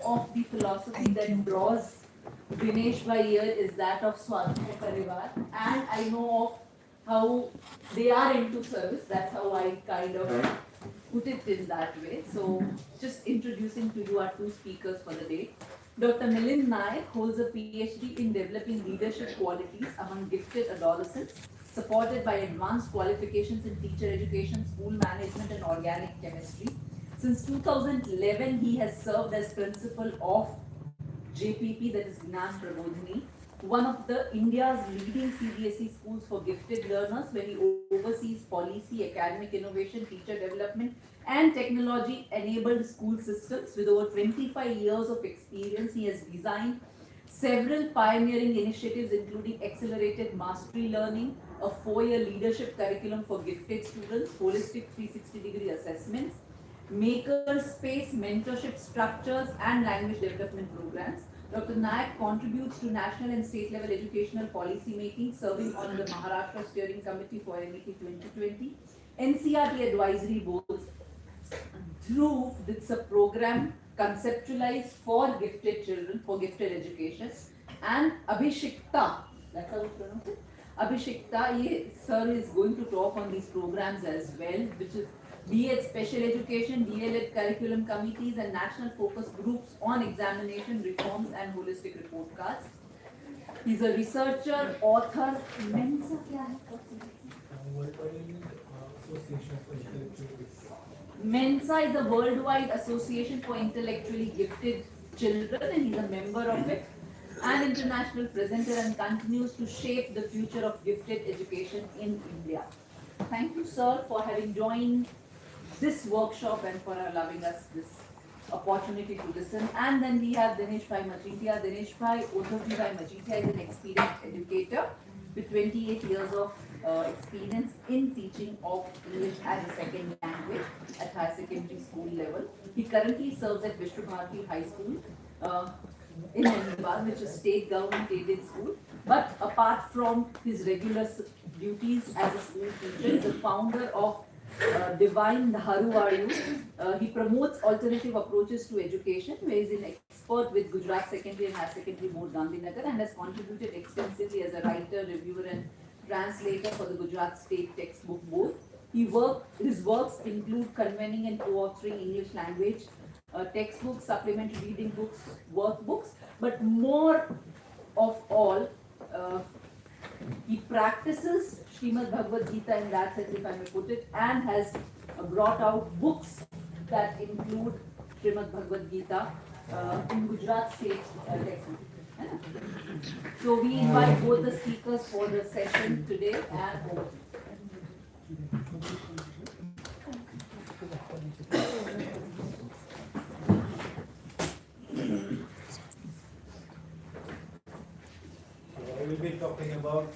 of the philosophy that draws Dinesh by here is that of Swadhyay Parivar, and I know of how they are into service. That's how I kind of put it in that way. So, just introducing to you our two speakers for the day. Dr. Milind Naik holds a PhD in developing leadership qualities among gifted adolescents, supported by advanced qualifications in teacher education, school management, and organic chemistry. Since 2011, he has served as principal of JPP, that is Gnan Prabodhini, one of the India's leading CBSE schools for gifted learners, where he oversees policy, academic innovation, teacher development, and technology-enabled school systems. With over 25 years of experience, he has designed several pioneering initiatives, including accelerated mastery learning, a 4-year leadership curriculum for gifted students, holistic 360-degree assessments, maker space, mentorship structures, and language development programs. Dr. Naik contributes to national and state level educational policy making, serving on the Maharashtra Steering Committee for MEP 2020, NCRT advisory boards, through it's a program conceptualized for gifted children, for gifted education, and Abhishekta, that's how you pronounce it. Abhishekta, sir is going to talk on these programs as well, which is B.Ed Special Education, DLED Curriculum Committees, and National Focus Groups on Examination Reforms and Holistic Report Cards. He's a researcher, author. Mensa kya hai? Mensa is a worldwide association for intellectually gifted children, and he's a member of it, an international presenter, and continues to shape the future of gifted education in India. Thank you, sir, for having joined this workshop and for allowing us this opportunity to listen. And then we have Dinesh Bhai Majitia. Dinesh Bhai Majitia is an experienced educator with 28 years of experience in teaching of English as a second language at higher secondary school level. He currently serves at Vishnu Bharati High School in Ahmedabad, which is state government aided school. But apart from his regular duties as a school teacher, he is a founder of Divine Dharu Vayu. He promotes alternative approaches to education, where he is an expert with Gujarat Secondary and Higher Secondary Board Gandhinagar, and has contributed extensively as a writer, reviewer, and translator for the Gujarat State Textbook Board. His works include convening and co-authoring English language textbooks, supplementary reading books, workbooks, but more of all, he practices Srimad Bhagavad Gita in that sense, if I may put it, and has brought out books that include Srimad Bhagavad Gita in Gujarat State textbook. So we invite both the speakers for the session today and over. I will be talking about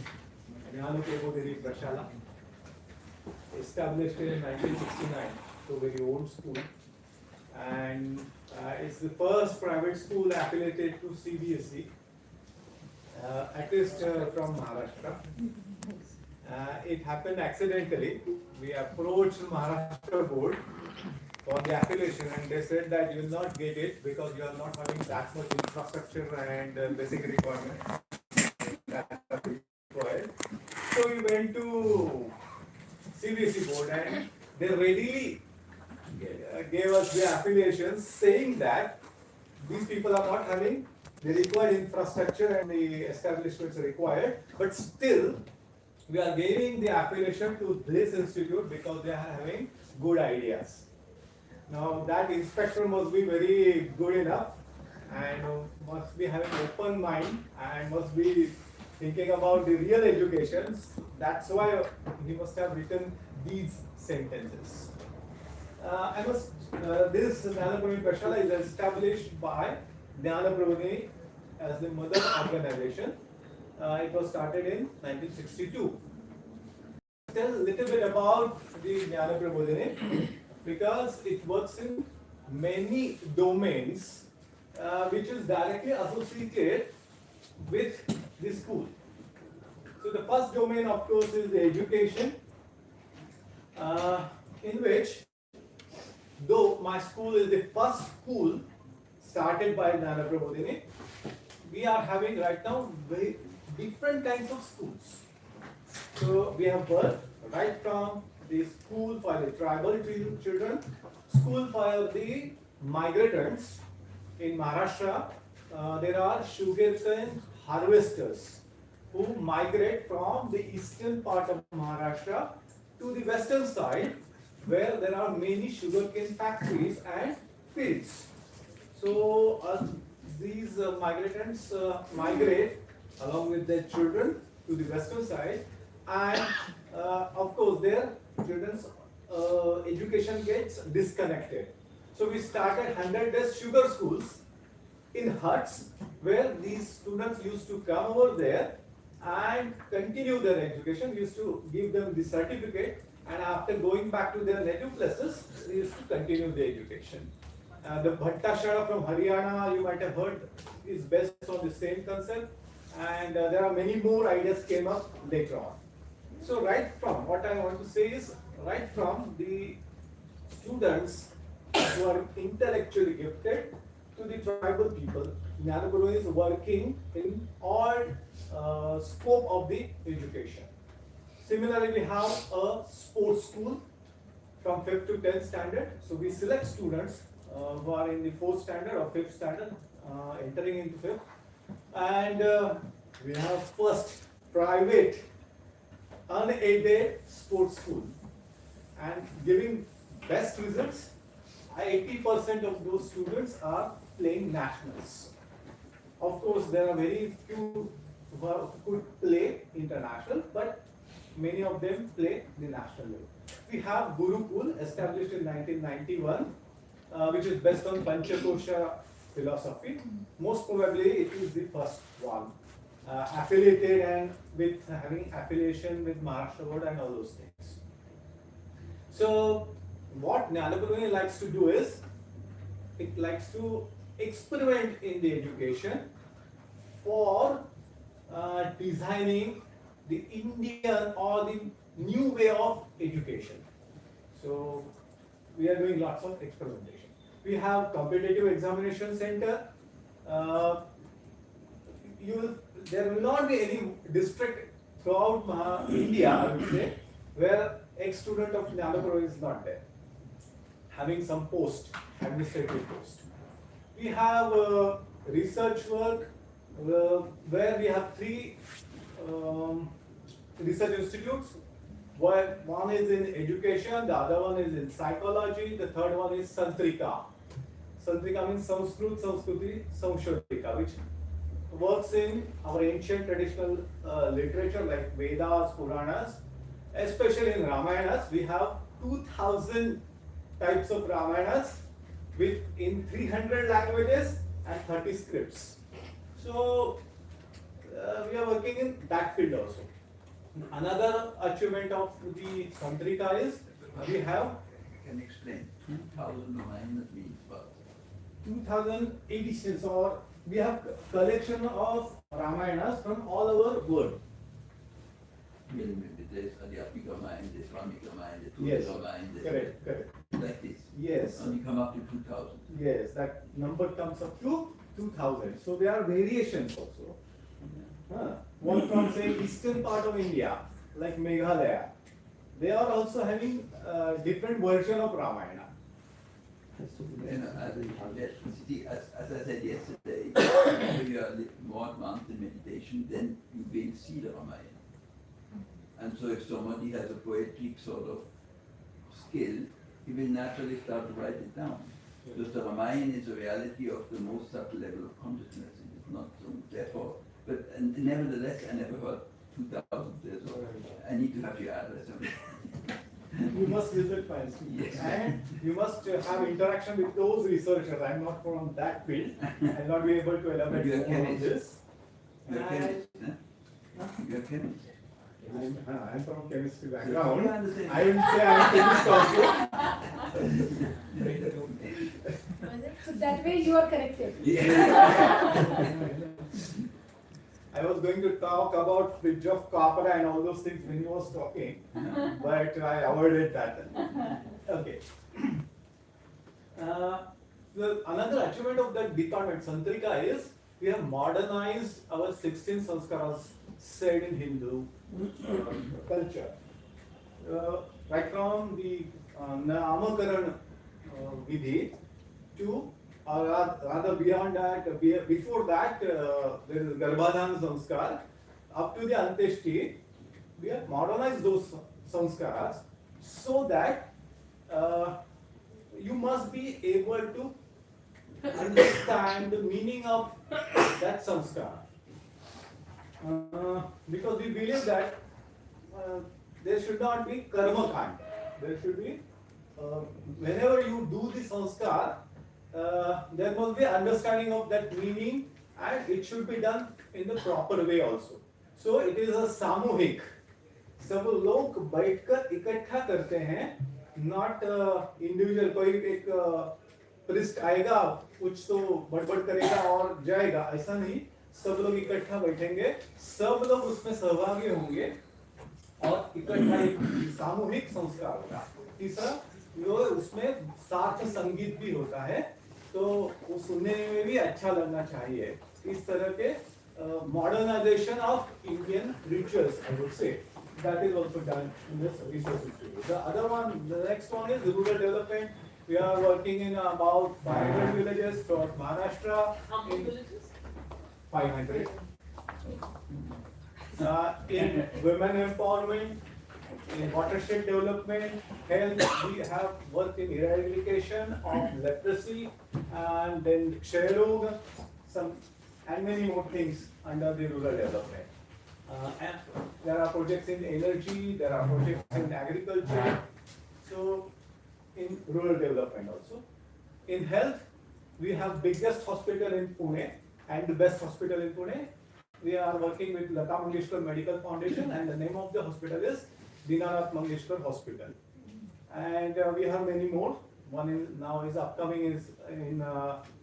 prabodhini pathshala, established in 1969, so very old school, and it's the first private school affiliated to CBSE, at least from Maharashtra. It happened accidentally. We approached Maharashtra board for the affiliation, and they said that you will not get it because you are not having that much infrastructure and basic requirement. So we went to CBSE board, and they readily gave us the affiliations, saying that these people are not having the required infrastructure and the establishments required, but still we are giving the affiliation to this institute because they are having good ideas. Now that inspector must be very good enough and must be having open mind and must be thinking about the real education. That's why he must have written these sentences. This Jnana Prabodhini Pathshala is established by Jnana Prabodhini as the mother organization. It was started in 1962. Tell a little bit about the Jnana Prabodhini because it works in many domains which is directly associated with the school. So the first domain, of course, is the education, in which, though my school is the first school started by Jnana Prabodhini, we are having right now very different kinds of schools. So we have birth right from the school for the tribal children, school for the migrants in Maharashtra. There are sugarcane harvesters who migrate from the eastern part of Maharashtra to the western side, where there are many sugarcane factories and fields. So these migrants migrate along with their children to the western side, and of course their children's education gets disconnected. So we started 100 days sugar schools in huts, where these students used to come over there and continue their education. We used to give them the certificate, and after going back to their native places, they used to continue the education. The pathshala from Haryana, you might have heard, is based on the same concept, and there are many more ideas came up later on. So right from, what I want to say is, right from the students who are intellectually gifted to the tribal people, Jnana Guru is working in all scope of the education. Similarly, we have a sports school from 5th to 10th standard. So we select students who are in the 4th standard or 5th standard, entering into 5th. And we have first private unaided sports school, and giving best results. 80% of those students are playing nationals. Of course, there are very few who could play international, but many of them play the national level. We have Gurukul, established in 1991, which is based on Panchakosha philosophy. Most probably it is the first one, affiliated and with having affiliation with Maharashtra Board and all those things. So what Jnana Guru likes to do is, it likes to experiment in the education for designing the Indian or the new way of education. So we are doing lots of experimentation. We have competitive examination center. There will not be any district throughout India, I would say, where ex-student of Jnana Guru is not there, having some post, administrative post. We have research work, where we have 3 research institutes. One is in education, the other one is in psychology, the third one is Santrika. Santrika means Sanskrit, Sanskriti, Samshodika, which works in our ancient traditional literature like Vedas, Puranas. Especially in Ramayanas, we have 2000 types of Ramayanas in 300 languages and 30 scripts. So we are working in that field also. Another achievement of the Santrika is we have. Can you explain 2000 Ramayanas means what? 2000 editions, or we have collection of Ramayanas from all over world. There's Adhyatmik Ramayana, there's Ramik Ramayana, Yes, there's Ramayana, correct. like this. Yes. And you come up to 2000. Yes, that number comes up to 2000. So there are variations also. One from, say, eastern part of India, like Meghalaya, they are also having different version of Ramayana. You know, as I said yesterday, when you are more advanced in meditation, then you will see the Ramayana. And so if somebody has a poetic sort of skill, he will naturally start to write it down. Because the Ramayana is a reality of the most subtle level of consciousness. It is not so, therefore, but and nevertheless, I never heard 2000. So I need to have your address. You must visit my institute. Yes. And you must have interaction with those researchers. I'm not from that field. I'll not be able to elaborate more on this. You're a chemist, huh? You're a chemist. I'm from chemistry background. Yeah, I understand. I will say I'm a chemist also. So that way you are corrected. Yeah. I was going to talk about fridge of copper and all those things when he was talking, but I avoided that. Okay. another achievement of that department, Santrika, is we have modernized our 16 sanskaras said in Hindu culture. Right from the Namakaran Vidhi to, or rather beyond that, before that, there is Garbhadhan Sanskar, up to the Anteshti, we have modernized those sanskaras so that you must be able to understand the meaning of that sanskar. Because we believe that there should not be karma kand. There should be, whenever you do the sanskar, there must be understanding of that meaning and it should be done in the proper way also. So it is a सामूहिक, सब लोग बैठकर इकट्ठा करते हैं, not individual. कोई एक priest आएगा, कुछ तो बड़बड़ करेगा और जाएगा, ऐसा नहीं. सब लोग इकट्ठा बैठेंगे, सब लोग उसमें सहभागी होंगे और इकट्ठा एक सामूहिक संस्कार होगा. तीसरा, जो उसमें साथ संगीत भी होता है, तो वो सुनने में भी अच्छा लगना चाहिए. इस तरह के modernization of Indian rituals, I would say, that is also done in this research institute. The other one, the next one is rural development. We are working in about 500 villages throughout Maharashtra. How many villages? 500. In women empowerment, in watershed development, health, we have worked in eradication of leprosy and then Kshay Roga, some and many more things under the rural development. And there are projects in energy, there are projects in agriculture, so in rural development also. In health, we have biggest hospital in Pune and the best hospital in Pune. We are working with Lata Mangeshkar Medical Foundation and the name of the hospital is Dinanath Mangeshkar Hospital. And we have many more. One is now is upcoming is in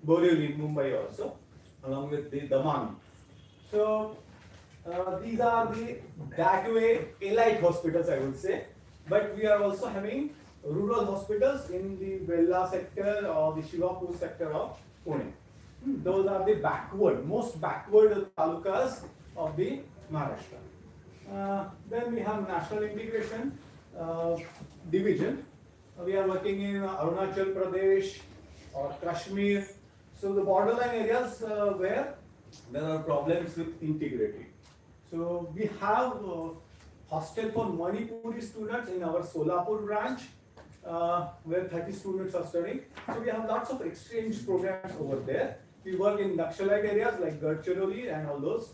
Borivali, Mumbai also, along with the Daman. So these are the that way elite hospitals, I would say. But we are also having rural hospitals in the Vella sector or the Shivapur sector of Pune. Those are the most backward talukas of the Maharashtra. Then we have national integration division. We are working in Arunachal Pradesh or Kashmir. So the borderline areas where there are problems with integrity. So we have hostel for Manipuri students in our Solapur branch, where 30 students are studying. So we have lots of exchange programs over there. We work in Naxalite areas like Gadchiroli and all those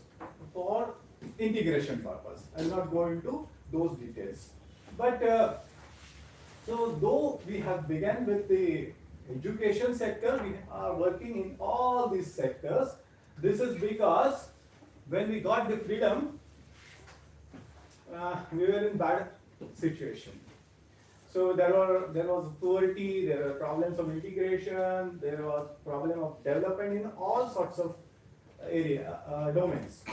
for integration purpose. I will not go into those details. But so though we have begun with the education sector, we are working in all these sectors. This is because when we got the freedom, we were in bad situation. So there was poverty, there were problems of integration, there was problem of development in all sorts of domains.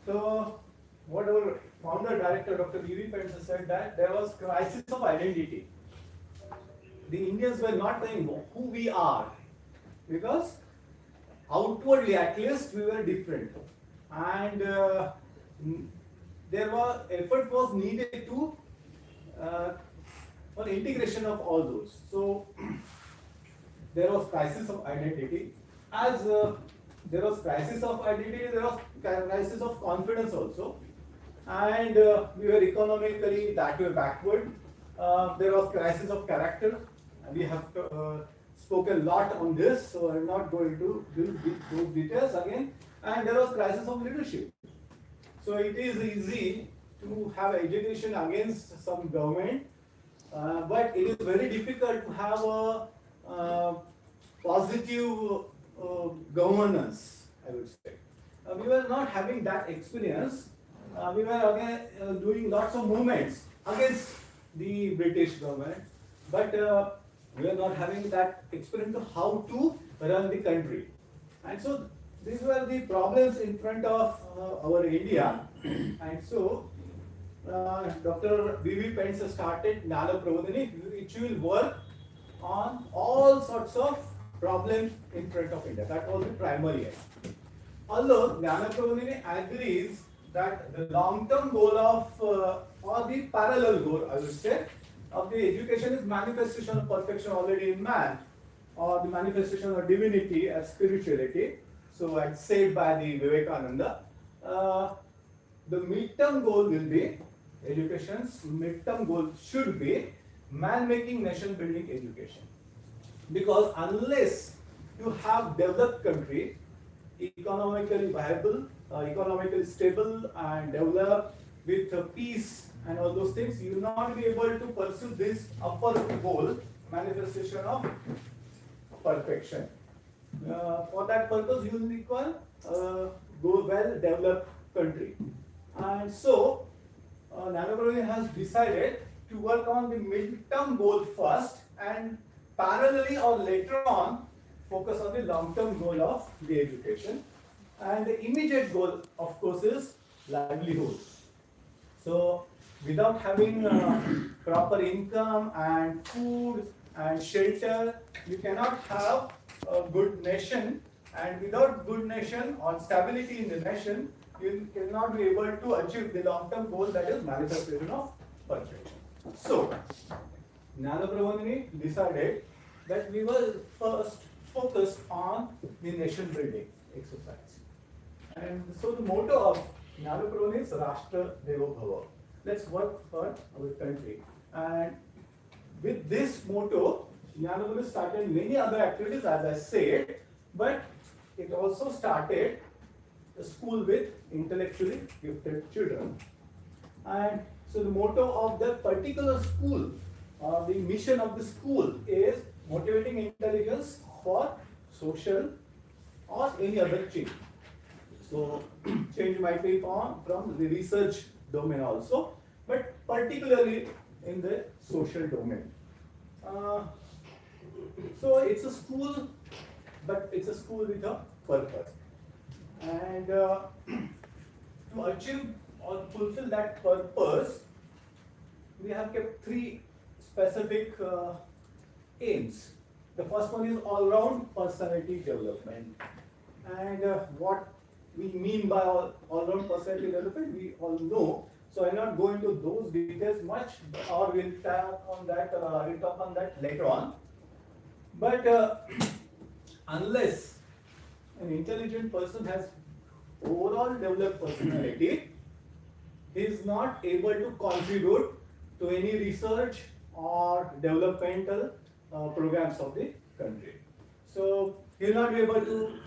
So what our founder director Dr. V.V. Pence said that there was crisis of identity. The Indians were not knowing who we are because outwardly at least we were different, and effort was needed to for integration of all those. So there was crisis of identity. As there was crisis of identity, there was crisis of confidence also, and we were economically that way backward. There was crisis of character. We have spoken a lot on this, so I am not going to do those details again. And there was crisis of leadership. So it is easy to have education against some government, but it is very difficult to have a positive governance, I would say. We were not having that experience. We were again doing lots of movements against the British government, but we are not having that experience of how to run the country. And so these were the problems in front of our India. And so Dr. V.V. Pence started Prabodhini, which will work on all sorts of problems in front of India. That was the primary aim. Although jnana prabodhini agrees that the long-term goal of or the parallel goal, I would say, of the education is manifestation of perfection already in man, or the manifestation of divinity as spirituality. So, as said by the Vivekananda, the midterm goal will be education's midterm goal should be man-making, nation-building education. Because unless you have developed country, economically viable, economically stable and developed with peace and all those things, you will not be able to pursue this upper goal, manifestation of perfection. For that purpose, you will require well-developed country. And so, Jnana Prabodhini has decided to work on the mid-term goal first and parallelly or later on focus on the long-term goal of the education. And the immediate goal, of course, is livelihood. So, without having proper income and food and shelter, you cannot have a good nation. And without good nation or stability in the nation, you cannot be able to achieve the long-term goal, that is manifestation of perfection. So, Jnana Prabodhini decided that we will first focus on the nation building exercise. And so the motto of Jnana Prabodhini is Rashtra Devo Bhava. Let's work for our country. And with this motto, Jnana Prabodhini started many other activities, as I said, but it also started a school with intellectually gifted children. And so the motto of the particular school, or the mission of the school, is motivating intelligence for social or any other change. So change might be from the research domain also, but particularly in the social domain. So it's a school, but it's a school with a purpose. And to achieve or fulfill that purpose, we have kept three specific aims. The first one is all-round personality development. And what we mean by all-round personality development, we all know. So I'll not go into those details much, or we'll talk on that later on. But unless an intelligent person has overall developed personality, he is not able to contribute to any research or developmental programs of the country. So he will not be able to,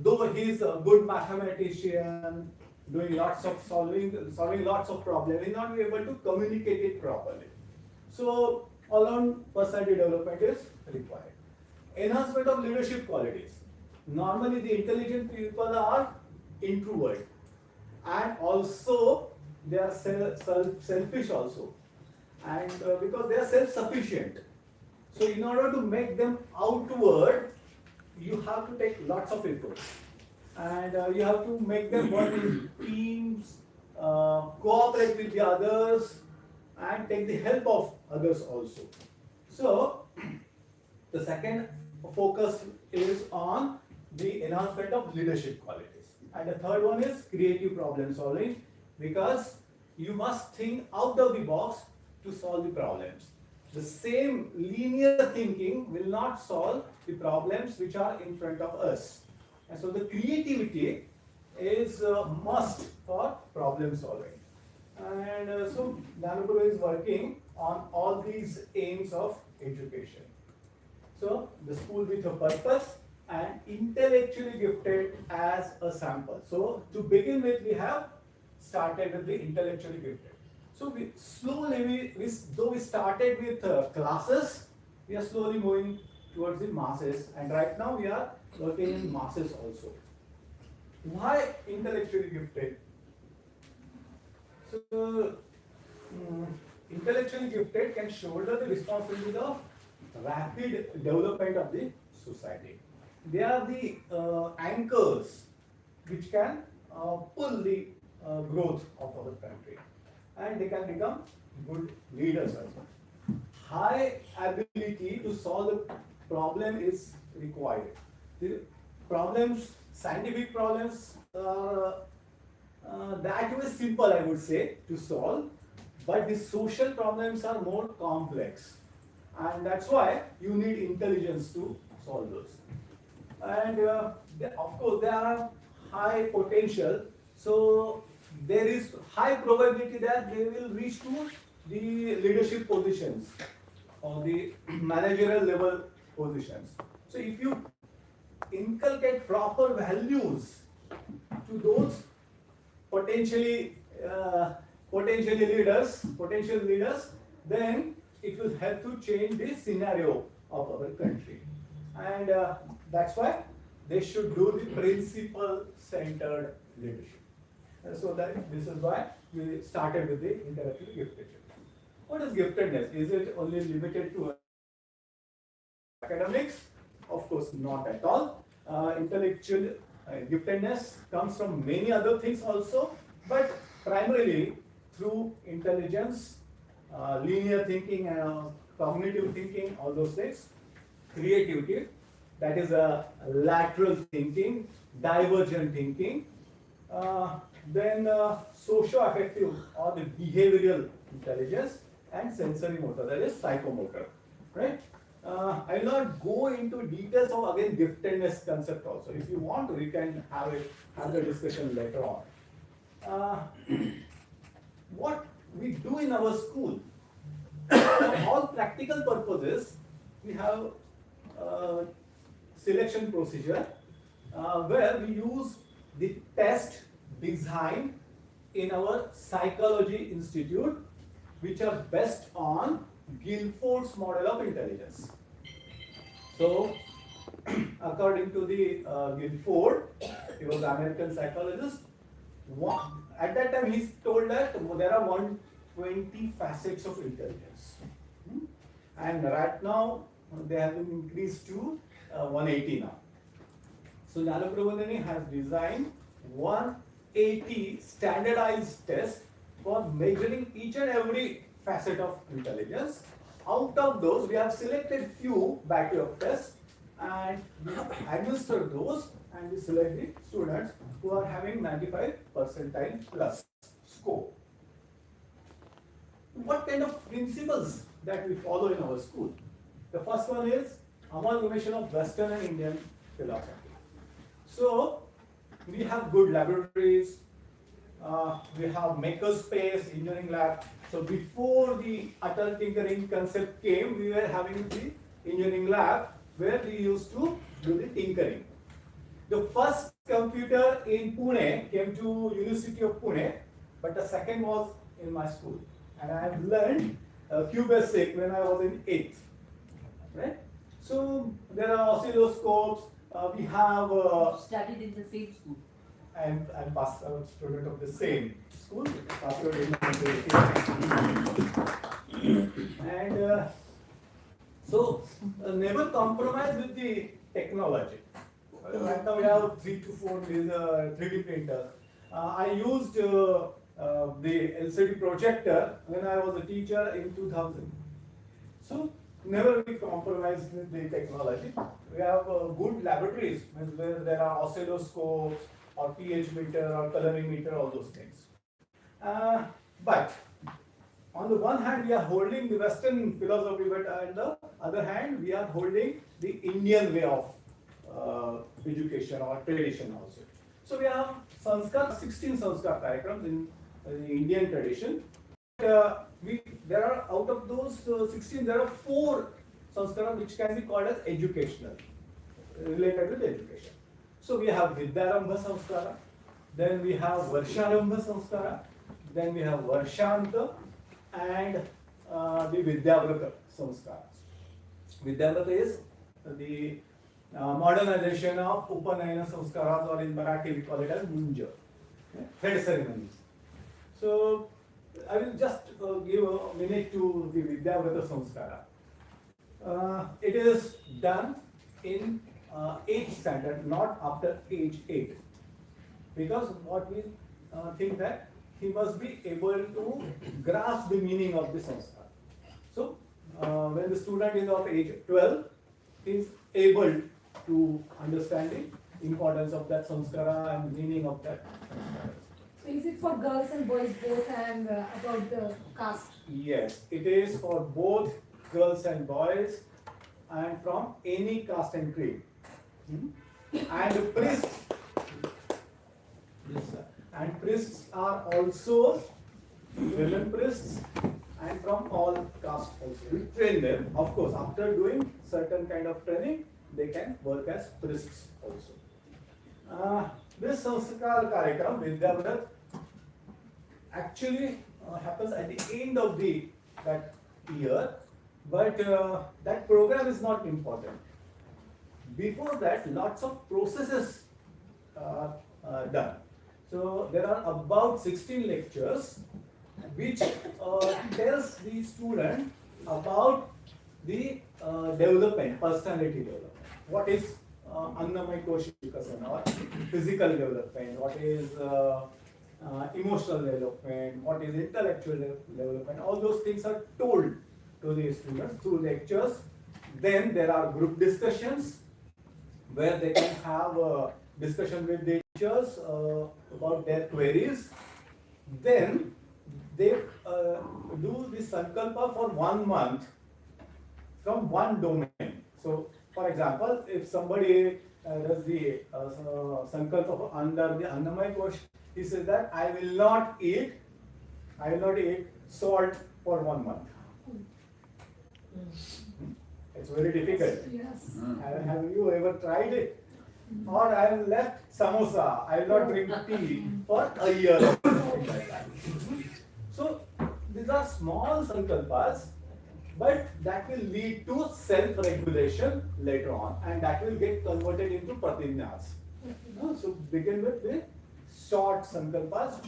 though he is a good mathematician, doing lots of solving lots of problems, he will not be able to communicate it properly. So all-round personality development is required. Enhancement of leadership qualities. Normally the intelligent people are introvert, and also they are selfish also, and because they are self-sufficient. So in order to make them outward, you have to take lots of effort, and you have to make them work in teams, cooperate with the others, and take the help of others also. So the second focus is on the enhancement of leadership qualities. And the third one is creative problem solving, because you must think out of the box to solve the problems. The same linear thinking will not solve the problems which are in front of us. And so the creativity is a must for problem solving. And so Jnana Prabodhini is working on all these aims of education. So the school with a purpose and intellectually gifted as a sample. So to begin with, we have started with the intellectually gifted. So we slowly, though we started with classes, we are slowly moving towards the masses, and right now we are working in masses also. Why intellectually gifted? So intellectually gifted can shoulder the responsibility of rapid development of the society. They are the anchors which can pull the growth of our country, and they can become good leaders as well. High ability to solve problem is required. The problems, scientific problems, that was simple, I would say, to solve, but the social problems are more complex, and that's why you need intelligence to solve those. And of course, there are high potential, so there is high probability that they will reach to the leadership positions or the managerial level positions. So if you inculcate proper values to those potentially potential leaders, then it will help to change the scenario of our country. And that's why they should do the principle centered leadership. So that this is why we started with the intellectual giftedness. What is giftedness? Is it only limited to academics? Of course, not at all. Intellectual giftedness comes from many other things also, but primarily through intelligence, linear thinking, and cognitive thinking, all those things. Creativity, that is a lateral thinking, divergent thinking. Then socio-affective or the behavioral intelligence, and sensory motor, that is psychomotor, right? I will not go into details of again giftedness concept also. If you want to, we can have the discussion later on. What we do in our school, for all practical purposes, we have selection procedure where we use the test design in our psychology institute, which are based on Guilford's model of intelligence. So, according to the Guilford, he was an American psychologist. At that time, he told that there are 120 facets of intelligence, and right now they have been increased to 180 now. So, prabodhini has designed 180 standardized tests for measuring each and every facet of intelligence. Out of those, we have selected few battery of tests and we have administered those, and we select the students who are having 95 percentile plus score. What kind of principles that we follow in our school? The first one is amalgamation of Western and Indian philosophy. So, we have good laboratories, we have makerspace, engineering lab. So before the utter tinkering concept came, we were having the engineering lab where we used to do the tinkering. The first computer in Pune came to University of Pune, but the second was in my school. And I have learned QBasic when I was in 8th. Right? So there are oscilloscopes, we have Studied in the same school. I'm passed out student of the same school. And so never compromise with the technology. Right now we have 3 to 4 3D printer. I used the LCD projector when I was a teacher in 2000. So never we compromise with the technology. We have good laboratories where there are oscilloscopes or pH meter or colorimeter, all those things. But on the one hand, we are holding the Western philosophy, but on the other hand, we are holding the Indian way of education or tradition also. So we have sanskar, 16 sanskar diagrams in the Indian tradition. There are out of those 16, there are 4 sanskara which can be called as educational, related with education. So we have Vidyarambha Samskara, then we have Varsharambha Samskara, then we have Varshanta, and the Vidyavrata Samskara. Vidyavrata is the modernization of Upanayana Samskaras, or in Marathi we call it as Munja, head ceremonies. So I will just give a minute to the Vidyavrata Samskara. It is done in 8th standard, not after age 8, because what we think that he must be able to grasp the meaning of the sanskar. So when the student is of age 12, is able to understand the importance of that samskara and meaning of that samskara. So is it for girls and boys both and about the caste? Yes, it is for both girls and boys and from any caste and creed. And priests, and priests are also women priests and from all castes also. We train them, of course, after doing certain kind of training, they can work as priests also. This Sanskar Karyakram, Vidyavrat, actually happens at the end of that year, but that program is not important. Before that, lots of processes are done. So there are about 16 lectures which tells the student about the development, personality development. What is Annamay Koshi Vikasana, or physical development, what is emotional development, what is intellectual development, all those things are told to the students through lectures. Then there are group discussions where they can have a discussion with the teachers about their queries. Then they do the sankalpa for 1 month from one domain. So, for example, if somebody does the sankalpa under the Annamay Kosh, he says that I will not eat salt for 1 month. It's very difficult. Yes. Have you ever tried it? Or I have left samosa, I will not drink tea for a year or something like that. So these are small sankalpas, but that will lead to self-regulation later on, and that will get converted into pratijnas. So begin with the short sankalpas,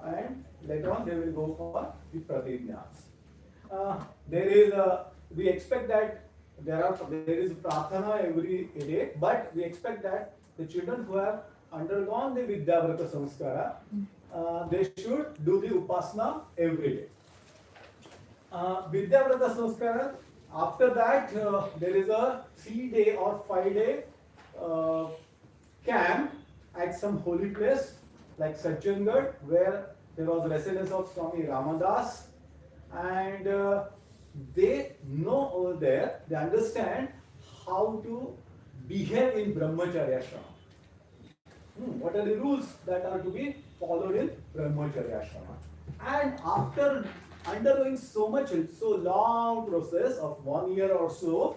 and later on they will go for the pratijnas. We expect that there is prarthana every day, but we expect that the children who have undergone the Vidyavrata Samskara, they should do the Upasana every day. Vidyavrata Samskara, after that there is a 3-day or 5-day camp at some holy place like Sajjangarh, where there was residence of Swami Ramadas, and they know over there, they understand how to behave in Brahmacharya Ashrama. What are the rules that are to be followed in Brahmacharya Ashrama? And after undergoing so long process of 1 year or so,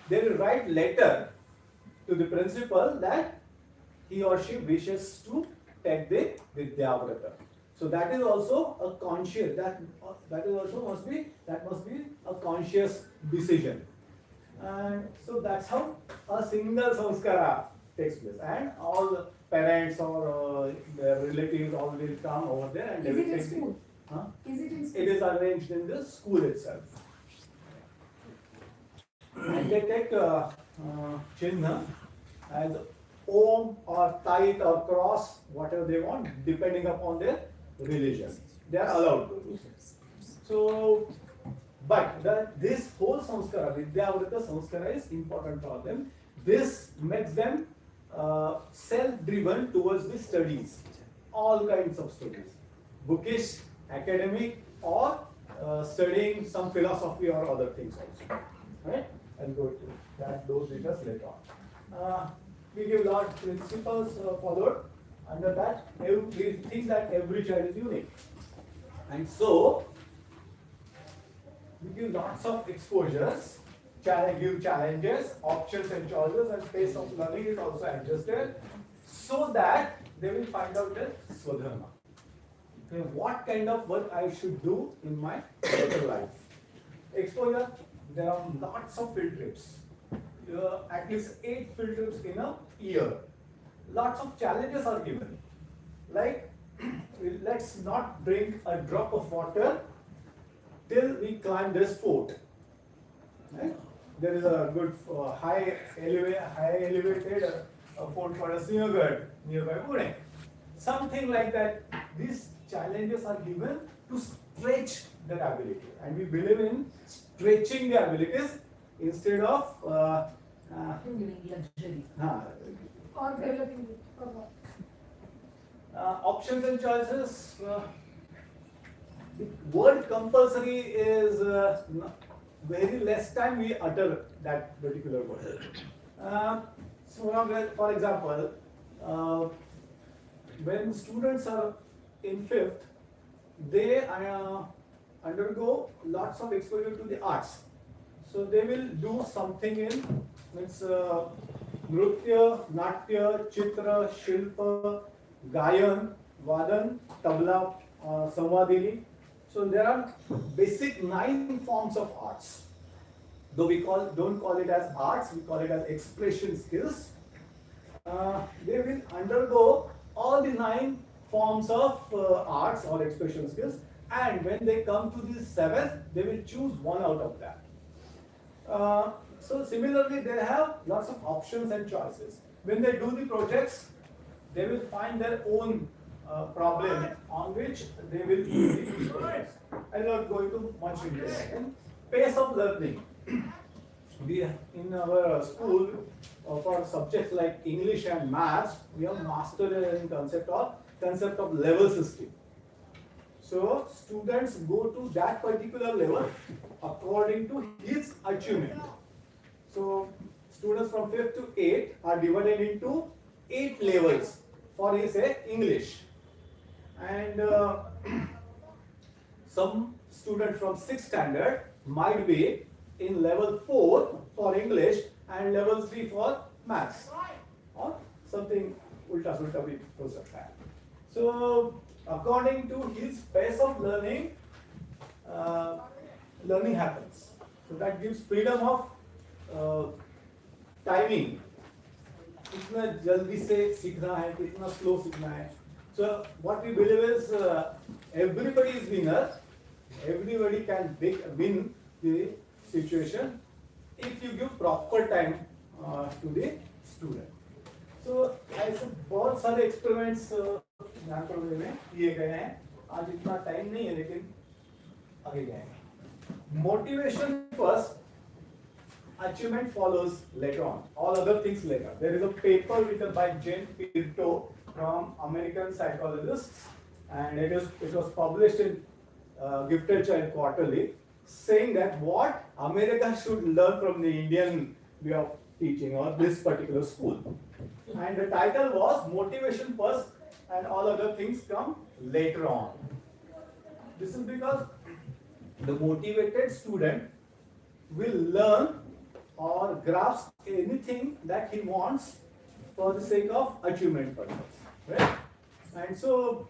they will write letter to the principal that he or she wishes to take the Vidyavrata. So that is also a conscious, that must be a conscious decision. And so that's how a single samskara takes place, and all the parents or their relatives all will come over there and they Is will it in take school? Is it in school? It is arranged in the school itself. And they take chinna as Om or Tait or cross, whatever they want, depending upon their religion. They are allowed to do so. But this whole samskara, Vidyavrata samskara, is important for them. This makes them self-driven towards the studies, all kinds of studies, bookish, academic, or studying some philosophy or other things also. Right? I'll go to those details later on. We give lot of principles followed. Under that, we think that every child is unique, and so we give lots of exposures, give challenges, options and choices, and pace of learning is also adjusted so that they will find out their swadharma. Okay, what kind of work I should do in my later life. Exposure, there are lots of field trips, at least 8 field trips in a year. Lots of challenges are given, like let's not drink a drop of water till we climb this fort. Right? There is a good high elevated fort called a Sinhagad nearby Pune. Something like that. These challenges are given to stretch their ability, and we believe in stretching the abilities instead of Giving luxury. हाँ, Or developing it for what? options and choices. The word compulsory is very less time we utter that particular word. So, for example, when students are in fifth, they undergo lots of exposure to the arts. So they will do something in means nritya, natya, chitra, shilpa, gayan, vadan, tabla, samvadini. So there are basic 9 forms of arts. Though we don't call it as arts, we call it as expression skills. They will undergo all the 9 forms of arts or expression skills, and when they come to the 7th, they will choose one out of that. So similarly, they have lots of options and choices. When they do the projects, they will find their own problem on which they will do the projects. I'm not going to much into that. Pace of learning. We in our school for subjects like English and Maths, we have mastered a concept of level system. So students go to that particular level according to his achievement. So students from 5th to 8th are divided into 8 levels for say English, and some student from 6th standard might be in level 4 for English and level 3 for Maths, or something ulta sulta bhi ho sakta hai. So according to his pace of learning, learning happens. So that gives freedom of timing. कितना जल्दी से सीखना है, कितना slow सीखना है. So what we believe is everybody is winner. Everybody can win the situation if you give proper time to the student. So ऐसे बहुत सारे experiments ज्ञान प्रबोधिनी में किए गए हैं. आज इतना टाइम नहीं है, लेकिन आगे जाएंगे. Motivation first, achievement follows later on. All other things later. There is a paper written by Jane Pirto from American psychologists, and it was published in Gifted Child Quarterly, saying that what America should learn from the Indian way of teaching or this particular school. And the title was Motivation First and all other things come later on. This is because the motivated student will learn or grasp anything that he wants for the sake of achievement purpose, right? And so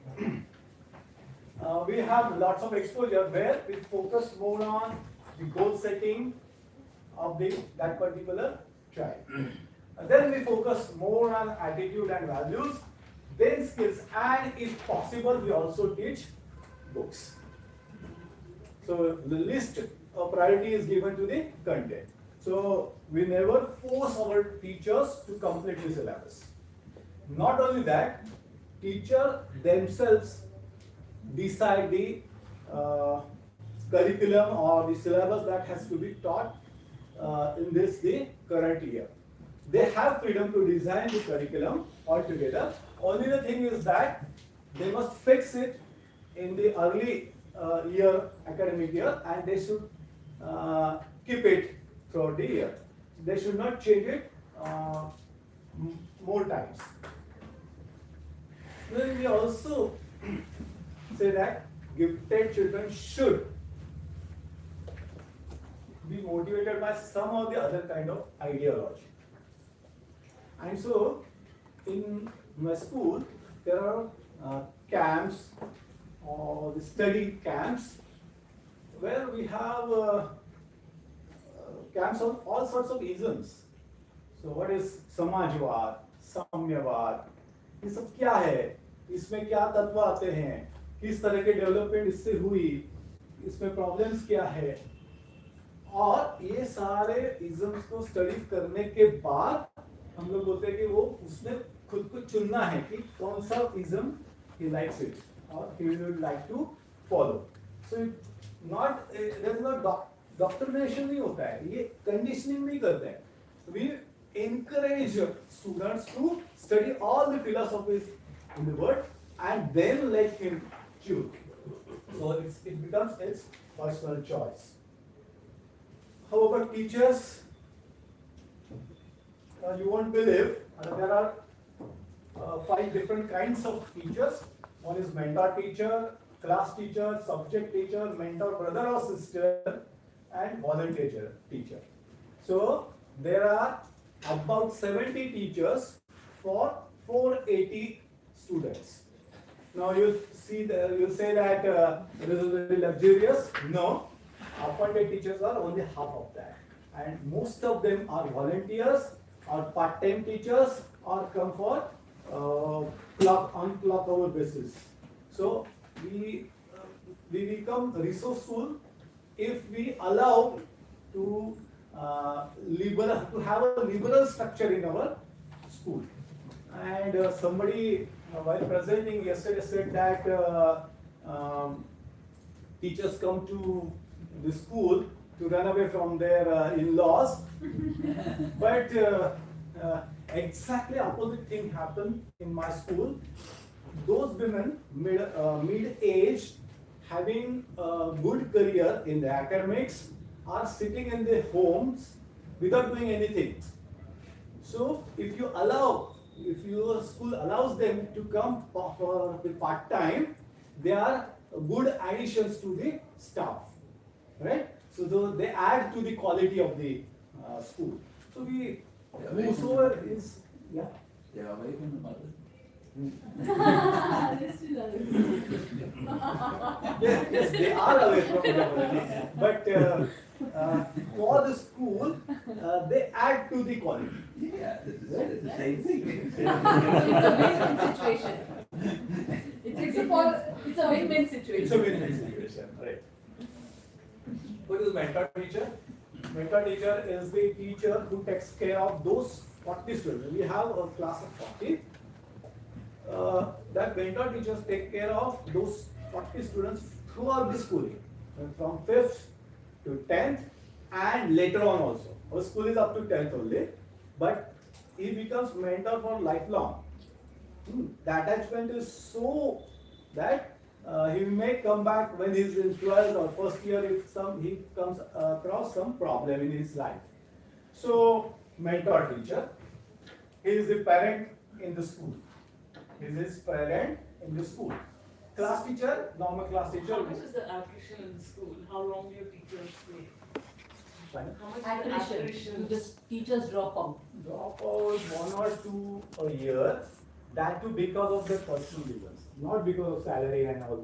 we have lots of exposure where we focus more on the goal setting of that particular child. Then we focus more on attitude and values, then skills, and if possible, we also teach books. So the least priority is given to the content. So we never force our teachers to complete the syllabus. Not only that, teachers themselves decide the curriculum or the syllabus that has to be taught in the current year. They have freedom to design the curriculum altogether. Only the thing is that they must fix it in the early academic year, and they should keep it throughout the year. They should not change it more times. Then we also say that gifted children should be motivated by some of the other kind of ideology. And so, in my school, there are camps or the study camps where we have camps on all sorts of isms. So, what is समाजवाद, साम्यवाद, ये सब क्या है? इसमें क्या तत्व आते हैं? किस तरह के डेवलपमेंट इससे हुई? इसमें प्रॉब्लम्स क्या है? और ये सारे इजम्स को स्टडी करने के बाद हम लोग बोलते हैं कि वो उसने खुद को चुनना है कि कौन सा ism he likes it or he would like to follow. So not there is no doctrination नहीं होता है, ये conditioning नहीं करते हैं. We encourage students to study all the philosophies in the world and then let him choose. So it becomes his personal choice. However, teachers, you won't believe, there are 5 different kinds of teachers. One is mentor teacher, class teacher, subject teacher, mentor brother or sister, and volunteer teacher. So there are about 70 teachers for 480 students. Now you see you say that this is very luxurious. No, appointed teachers are only half of that, and most of them are volunteers or part-time teachers or come for on clock hour basis. So we become resourceful if we allow to have a liberal structure in our school. And somebody while presenting yesterday said that teachers come to the school to run away from their in-laws, but exactly opposite thing happened in my school. Those women mid-age having a good career in the academics are sitting in their homes without doing anything. So if your school allows them to come for the part-time, they are good additions to the staff, right? So they add to the quality of the school. So whosoever is, yeah. They are away from the mother. Yes, they are away from the quality, but for the school, they add to the quality. Yeah, it's the same thing. It's a win-win situation. It's a win-win situation. It's a win-win situation, right? What is mentor teacher? Mentor teacher is the teacher who takes care of those 40 students. We have a class of 40. That mentor teachers take care of those 40 students throughout the schooling, from 5th to 10th and later on also. Our school is up to 10th only, but he becomes mentor for lifelong. The attachment is so that he may come back when he's in 12th or first year if he comes across some problem in his life. So mentor teacher, he is the parent in the school. He is his parent in the school. Class teacher, normal class teacher. How much is the attrition in the school? How long do your teachers stay? Fine. How much is the attrition? Teachers drop out. Drop out 1 or 2 a year. That too because of their personal reasons, not because of salary and all.